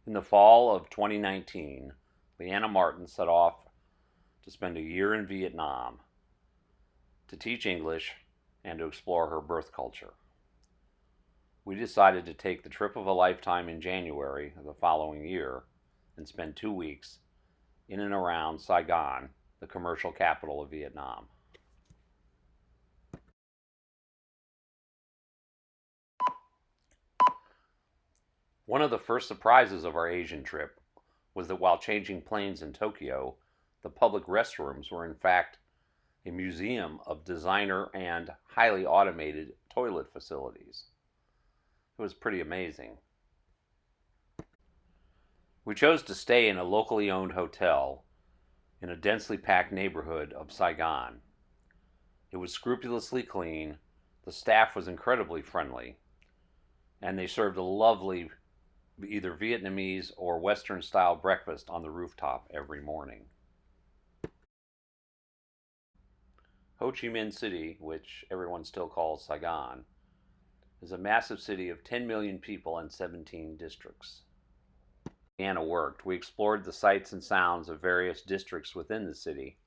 In the fall of 2019, Lyanna Martin set off to spend a year in Vietnam to teach English and to explore her birth culture. We decided to take the trip of a lifetime in January of the following year and spend 2 weeks in and around Saigon, the commercial capital of Vietnam. One of the first surprises of our Asian trip was that while changing planes in Tokyo, the public restrooms were in fact a museum of designer and highly automated toilet facilities. It was pretty amazing. We chose to stay in a locally owned hotel in a densely packed neighborhood of Saigon. It was scrupulously clean, the staff was incredibly friendly, and they served a lovely either Vietnamese or Western style breakfast on the rooftop every morning. Ho Chi Minh City, which everyone still calls Saigon, is a massive city of 10 million people and 17 districts. Anna worked. We explored the sights and sounds of various districts within the city,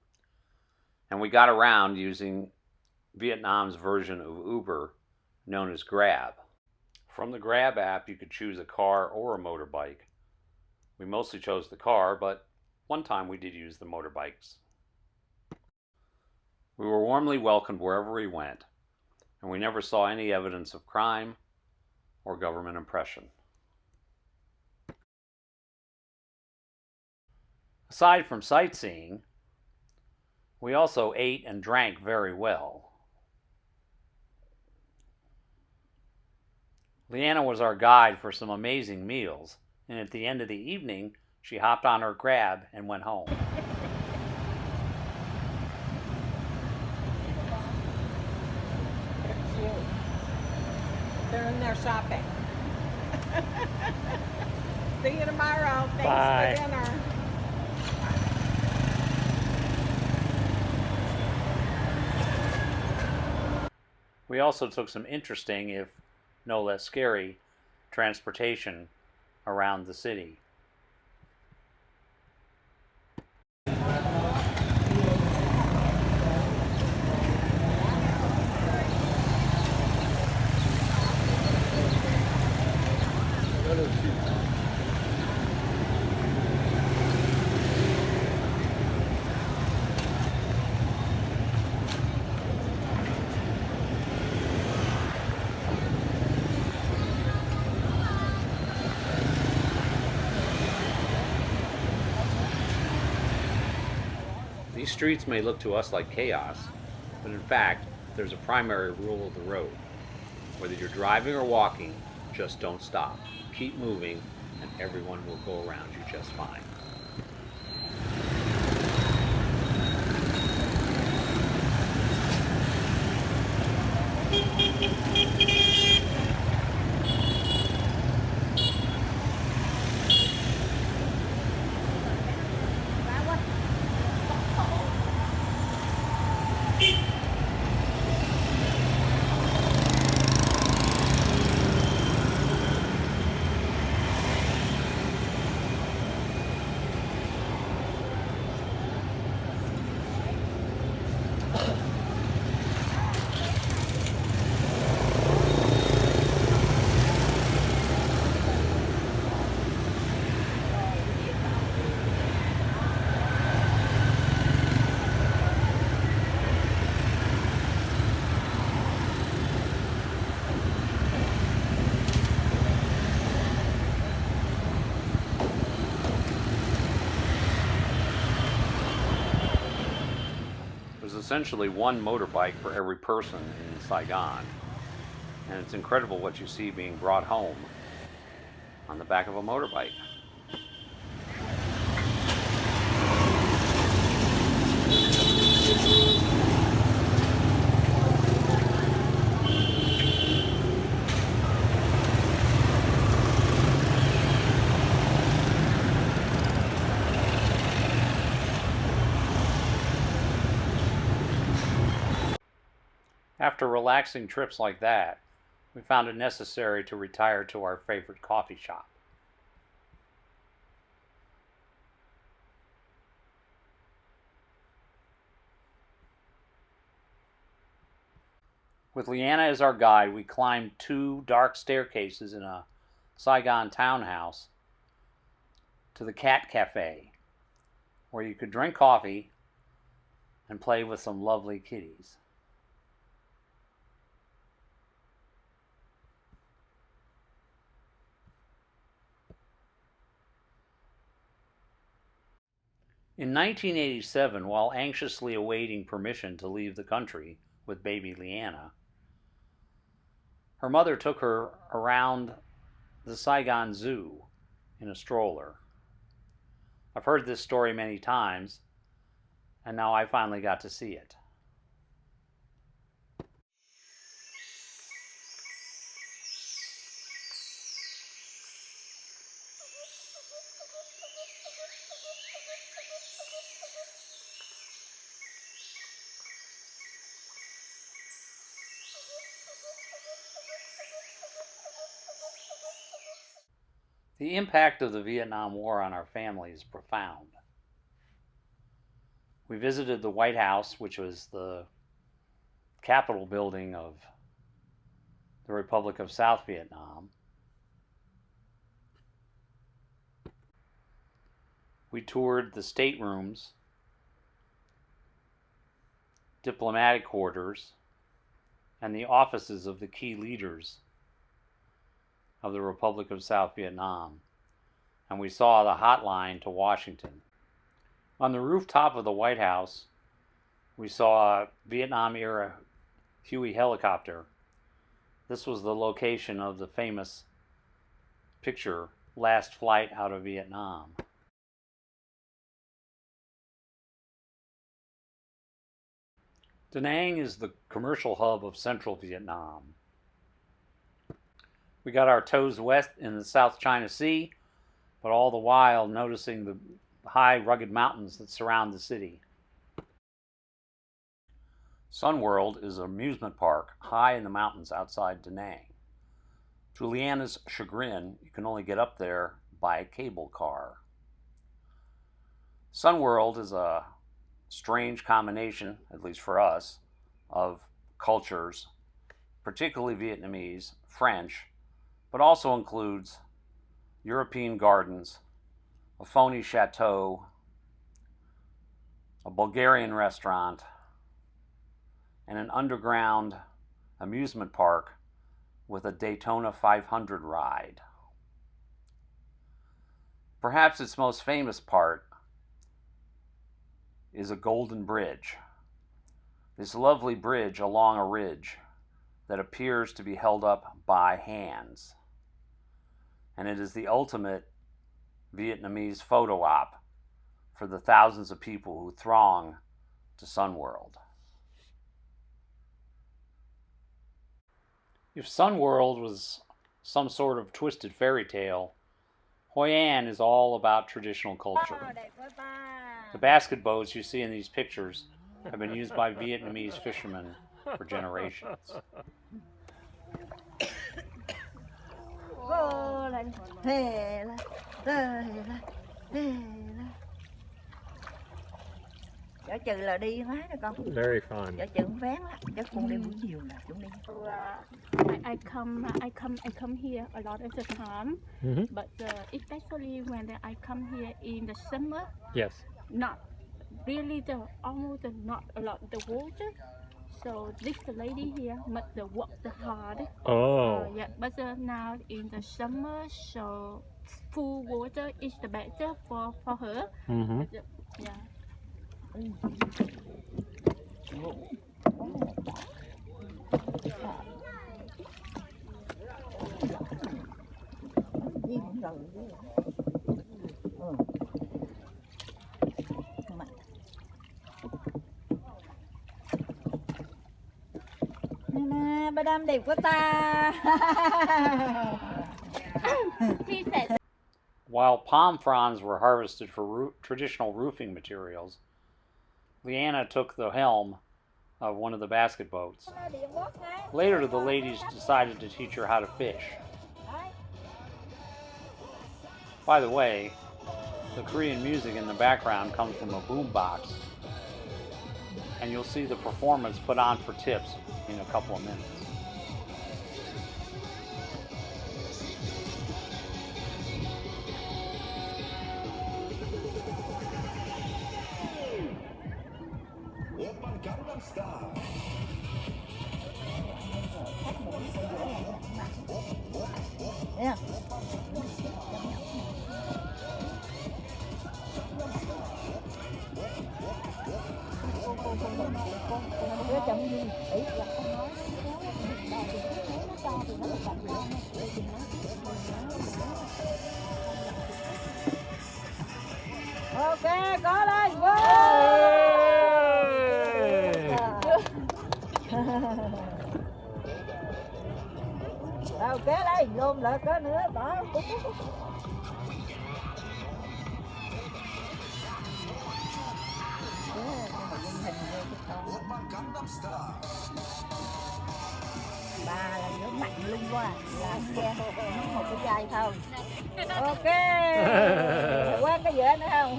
and we got around using Vietnam's version of Uber known as Grab. From the Grab app, you could choose a car or a motorbike. We mostly chose the car, but one time we did use the motorbikes. We were warmly welcomed wherever we went, and we never saw any evidence of crime or government oppression. Aside from sightseeing, we also ate and drank very well. Lyanna was our guide for some amazing meals, and at the end of the evening, she hopped on her Grab and went home. They're in there shopping. See you tomorrow. Thanks Bye. for dinner. We also took some interesting, if no less scary, transportation around the city. These streets may look to us like chaos, but in fact, there's a primary rule of the road. Whether you're driving or walking, just don't stop. Keep moving, and everyone will go around you just fine. There's essentially one motorbike for every person in Saigon, and it's incredible what you see being brought home on the back of a motorbike. After relaxing trips like that, we found it necessary to retire to our favorite coffee shop. With Lyanna as our guide, we climbed 2 dark staircases in a Saigon townhouse to the Cat Cafe, where you could drink coffee and play with some lovely kitties. In 1987, while anxiously awaiting permission to leave the country with baby Lyanna, her mother took her around the Saigon Zoo in a stroller. I've heard this story many times, and now I finally got to see it. The impact of the Vietnam War on our family is profound. We visited the White House, which was the Capitol building of the Republic of South Vietnam. We toured the staterooms, diplomatic quarters, and the offices of the key leaders of the Republic of South Vietnam, and we saw the hotline to Washington. On the rooftop of the White House, we saw a Vietnam-era Huey helicopter. This was the location of the famous picture, Last Flight Out of Vietnam. DaNang is the commercial hub of central Vietnam. We got our toes wet in the South China Sea, but all the while noticing the high, rugged mountains that surround the city. Sun World is an amusement park high in the mountains outside DaNang. To Lyanna's chagrin, you can only get up there by a cable car. Sun World is a strange combination, at least for us, of cultures, particularly Vietnamese, French, but also includes European gardens, a phony chateau, a Bulgarian restaurant, and an underground amusement park with a Daytona 500 ride. Perhaps its most famous part is a golden bridge. This lovely bridge along a ridge that appears to be held up by hands. And it is the ultimate Vietnamese photo op for the thousands of people who throng to Sun World. If Sun World was some sort of twisted fairy tale, Hoi An is all about traditional culture. The basket boats you see in these pictures have been used by Vietnamese fishermen for generations. Chở trừ là đi hóa đó con. Very fun. Chở trừ không ván lắm, chắc con đi buổi chiều là chúng đi. I come here a lot of the time, but especially when I come here in the summer. Yes. Not really almost not a lot of the water. So this lady here must work the hard. Oh. Yeah, but now in the summer, so full water is the better for her. Yeah. Ba đam đẹp của ta. While palm fronds were harvested for traditional roofing materials, Lyanna took the helm of one of the basket boats. Later, the ladies decided to teach her how to fish. By the way, the Korean music in the background comes from a boombox, and you'll see the performance put on for tips in a couple of minutes. Nha. Cái chồng gì ý là không nói nó cho thì nó được bạch luôn. Ok, có lên. Ok đây, gồm lại có nữa, đó. Bà là giữa mạnh luôn quá, là xe một cái chai thôi. Ok, qua cái dễ nữa không?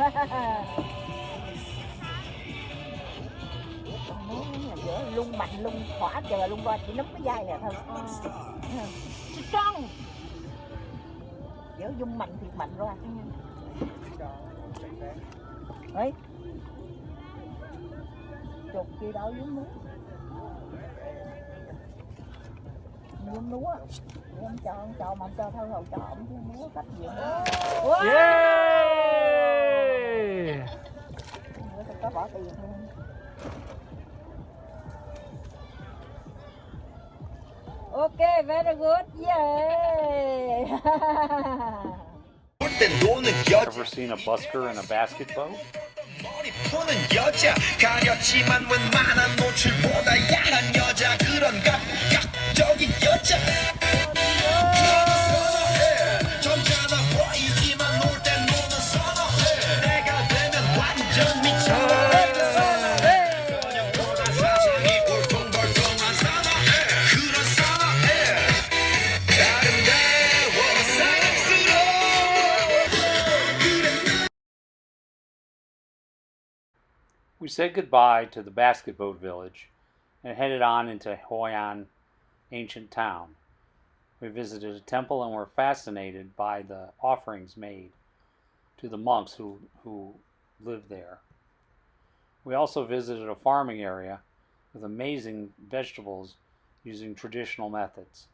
Giữa lung mạnh lung khỏa chờ lung qua chỉ nắm cái dây nè thôi. Trong giữa dung mạnh thì mạnh rồi. Đấy. Chục kia đâu dưới núi. Giống lúa, em cho mà cho thôi rồi cho ổng chứ lúa cách gì nữa. Yeah! Có bỏ tiền không? Ok, very good, yeah! Ever seen a busker in a basket boat? 머리 푸는 여자 가렸지만 웬만한 노출보다 야한 여자 그런 감각적인 여자 너는 선어해 점잖아 보이지만 놀 땐 노는 선어해 내가 되면 완전 미쳐 그녀보다 사진이 울퉁불퉁한 선어해 그런 선어해 아름다워 사랑스러워 We said goodbye to the basket boat village and headed on into Hoi An ancient town. We visited a temple and were fascinated by the offerings made to the monks who lived there. We also visited a farming area with amazing vegetables using traditional methods.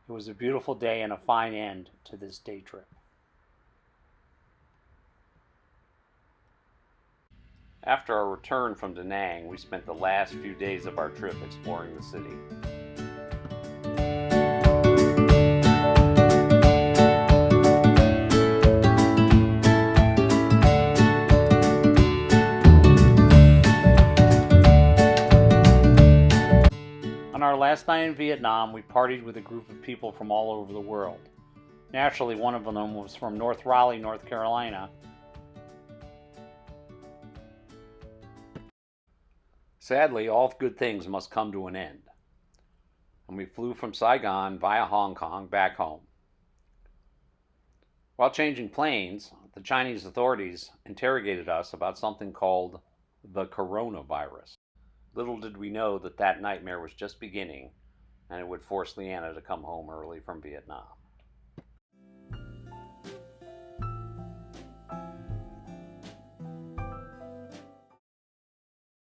It was a beautiful day and a fine end to this day trip. After our return from DaNang, we spent the last few days of our trip exploring the city. On our last night in Vietnam, we partied with a group of people from all over the world. Naturally, one of them was from North Raleigh, North Carolina. Sadly, all good things must come to an end, and we flew from Saigon via Hong Kong back home. While changing planes, the Chinese authorities interrogated us about something called the coronavirus. Little did we know that that nightmare was just beginning, and it would force Lyanna to come home early from Vietnam.